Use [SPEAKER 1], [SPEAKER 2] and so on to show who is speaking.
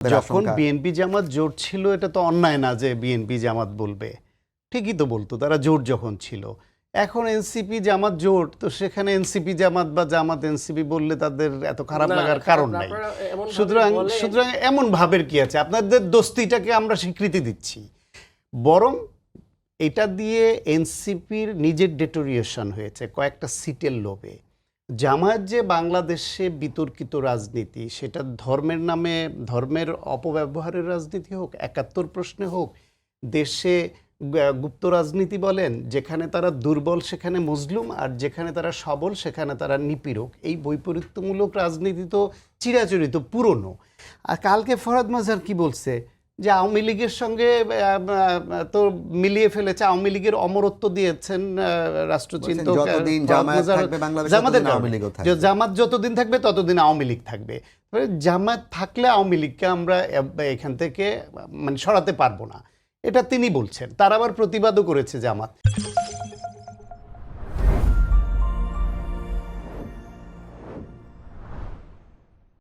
[SPEAKER 1] যখন বিএনপি জামাত জোট ছিল এটা তো অন্যায় না যে বিএনপি জামাত বলবে, ঠিকই তো বলতো তারা জোট যখন ছিল। এখন এনসিপি জামাত জোট, তো সেখানে এনসিপি জামাত বা জামাত এনসিপি বললে তাদের এত খারাপ লাগার কারণ নাই। সুতরাং এমন ভাবের কি আছে? আপনাদের দোস্তিটাকে আমরা স্বীকৃতি দিচ্ছি, বরং এটা দিয়ে এনসিপির নিজের ডেটোরিয়েশন হয়েছে কয়েকটা সিটের লোভে। জামায়াত যে বাংলাদেশে বিতর্কিত রাজনীতি, সেটা ধর্মের নামে ধর্মের অপব্যবহারের রাজনীতি হোক, ৭১ প্রশ্নে হোক, দেশে গুপ্ত রাজনীতি বলেন, যেখানে তারা দুর্বল সেখানে মজলুম, আর যেখানে তারা সবল সেখানে তারা নিপীড়ক, এই বৈপরীত্যমূলক রাজনীতি তো চিরাচরিত পুরনো। আর কালকে ফরহাদ মাঝার কি বলছে যে আওয়ামী লীগের সঙ্গে তো মিলিয়ে ফেলেছে, আওয়ামী লীগের অমরত্ব দিয়েছেন রাষ্ট্রচিন্তক জামাত যতদিন থাকবে ততদিন আওয়ামী লীগ থাকবে। জামাত থাকলে আওয়ামী লীগকে আমরা এখান থেকে মানে সরাতে পারবো না, এটা তিনি বলছেন। তার আবার প্রতিবাদও করেছে জামাত।